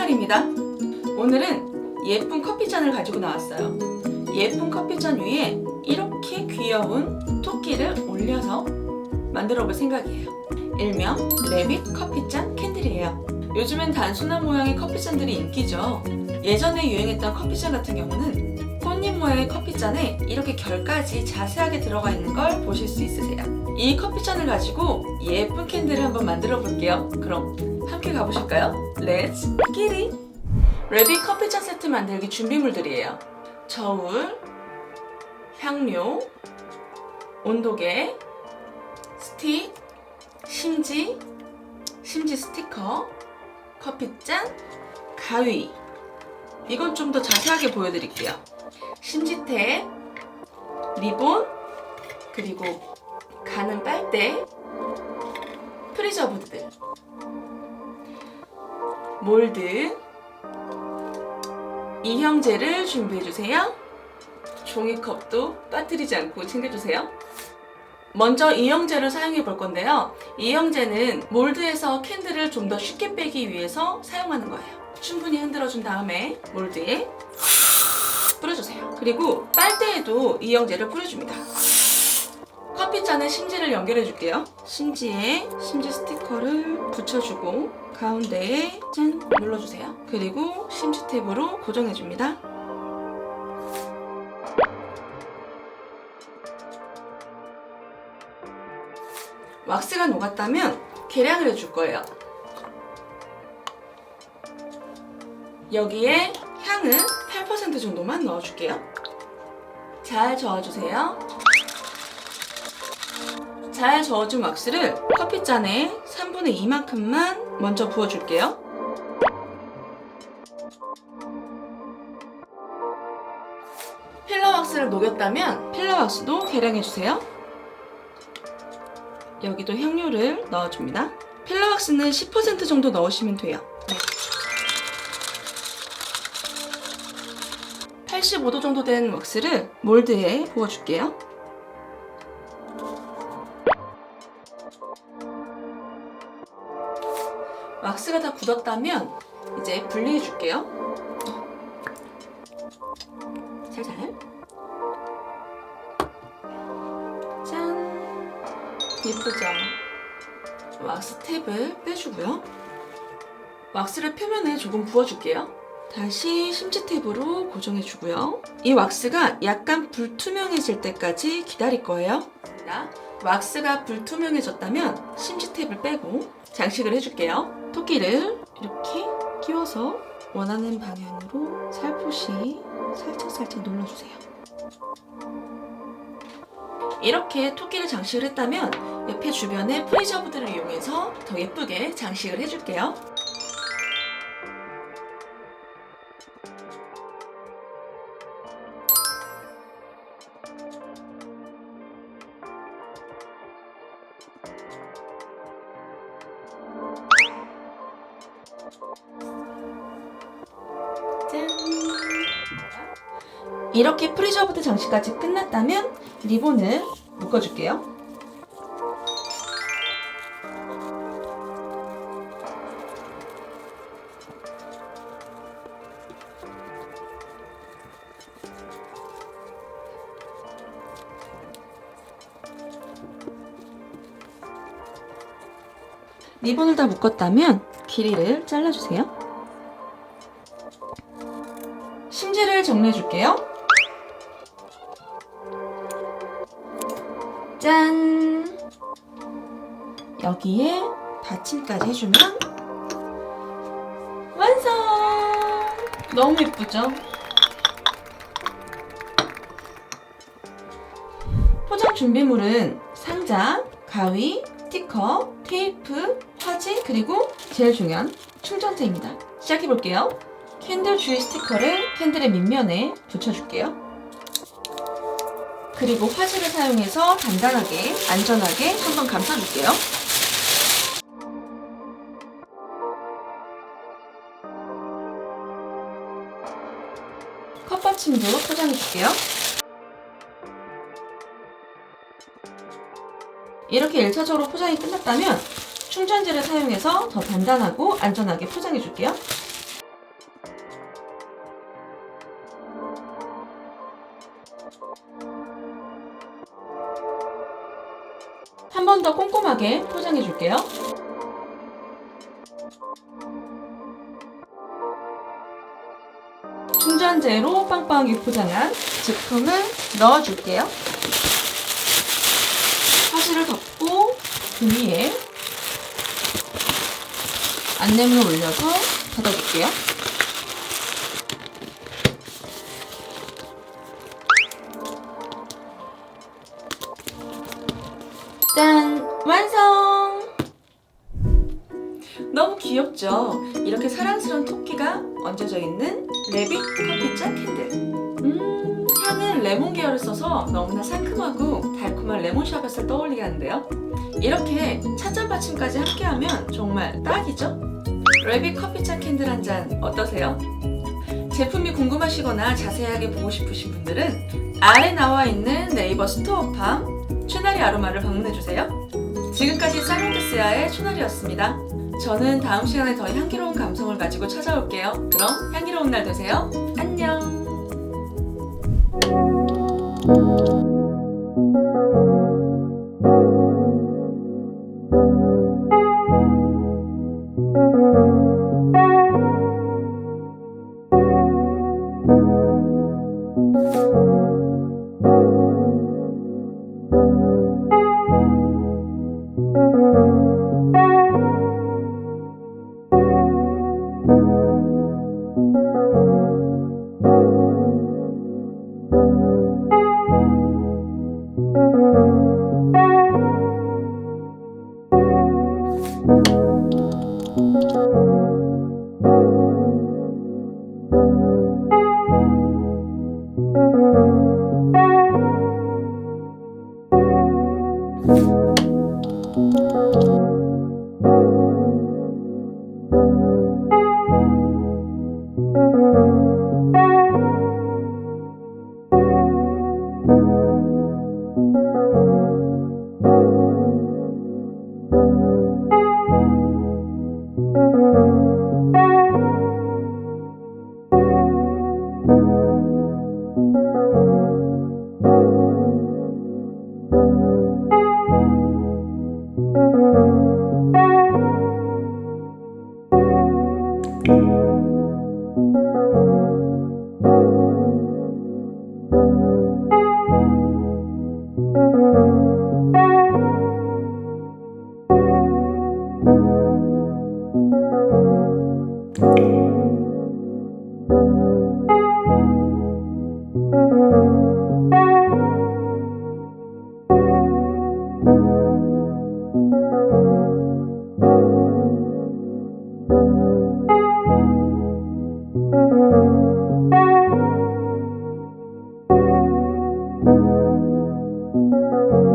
찰찰입니다. 오늘은 예쁜 커피잔을 가지고 나왔어요. 예쁜 커피잔 위에 이렇게 귀여운 토끼를 올려서 만들어 볼 생각이에요. 일명 레빗 커피잔 캔들이에요. 요즘엔 단순한 모양의 커피잔들이 인기죠. 예전에 유행했던 커피잔 같은 경우는 꽃잎 모양의 커피잔에 이렇게 결까지 자세하게 들어가 있는 걸 보실 수 있으세요. 이 커피잔을 가지고 예쁜 캔들을 한번 만들어 볼게요. 그럼 함께 가보실까요? 렛츠 기릿! 레빗 커피잔 세트 만들기 준비물들이에요. 저울, 향료, 온도계, 스틱, 심지 스티커, 커피잔, 가위. 이건 좀 더 자세하게 보여드릴게요. 심지탭, 리본, 그리고 가는 빨대, 프리저브드, 몰드, 이형제를 준비해주세요. 종이컵도 빠뜨리지 않고 챙겨주세요. 먼저 이형제를 사용해 볼 건데요. 이형제는 몰드에서 캔들을 좀 더 쉽게 빼기 위해서 사용하는 거예요. 충분히 흔들어준 다음에 몰드에 뿌려주세요. 그리고 빨대에도 이형제를 뿌려줍니다. 커피잔에 심지를 연결해 줄게요. 심지에 심지 스티커를 붙여주고 가운데에 짠 눌러주세요. 그리고 심지 탭으로 고정해 줍니다. 왁스가 녹았다면 계량을 해줄 거예요. 여기에 향은 8% 정도만 넣어줄게요. 잘 저어주세요. 잘 저어준 왁스를 커피잔에 3분의 2만큼만 먼저 부어줄게요. 필러 왁스를 녹였다면 필러 왁스도 계량해주세요. 여기도 향료를 넣어줍니다. 필러 왁스는 10% 정도 넣으시면 돼요. 85도 정도 된 왁스를 몰드에 부어줄게요. 왁스가 다 굳었다면 이제 분리해 줄게요. 살살. 짠! 예쁘죠? 왁스 탭을 빼주고요. 왁스를 표면에 조금 부어줄게요. 다시 심지 탭으로 고정해 주고요. 이 왁스가 약간 불투명해질 때까지 기다릴 거예요. 왁스가 불투명해졌다면 심지 탭을 빼고 장식을 해줄게요. 토끼를 이렇게 끼워서 원하는 방향으로 살포시 살짝살짝 눌러주세요. 이렇게 토끼를 장식을 했다면 옆에 주변에 프리저브들을 이용해서 더 예쁘게 장식을 해줄게요. 짠! 이렇게 프리저브드 장식까지 끝났다면 리본을 묶어줄게요. 리본을 다 묶었다면 길이를 잘라주세요. 심지를 정리해 줄게요. 짠! 여기에 받침까지 해주면 완성! 너무 예쁘죠? 포장 준비물은 상자, 가위, 스티커, 테이프, 화지, 그리고 제일 중요한 충전재입니다. 시작해볼게요. 캔들 주위 스티커를 캔들의 밑면에 붙여줄게요. 그리고 화지를 사용해서 단단하게, 안전하게 한번 감싸줄게요. 컵받침도 포장해줄게요. 이렇게 1차적으로 포장이 끝났다면 충전지를 사용해서 더 단단하고 안전하게 포장해줄게요. 한 번 더 꼼꼼하게 포장해 줄게요. 충전재로 빵빵하게 포장한 제품을 넣어줄게요. 사실을 덮고 그 위에 안내문을 올려서 닫아줄게요. 짠! 완성! 너무 귀엽죠? 이렇게 사랑스러운 토끼가 얹어져 있는 레빗 커피잔 캔들. 향은 레몬 계열을 써서 너무나 상큼하고 달콤한 레몬 샤벳을 떠올리게 하는데요. 이렇게 찻잔 받침까지 함께하면 정말 딱이죠? 레빗 커피잔 캔들 한 잔 어떠세요? 제품이 궁금하시거나 자세하게 보고 싶으신 분들은 아래 나와 있는 네이버 스토어팜 추나리 아로마를 방문해주세요. 지금까지 살롱드스야의 추나리였습니다. 저는 다음 시간에 더 향기로운 감성을 가지고 찾아올게요. 그럼 향기로운 날 되세요. 안녕.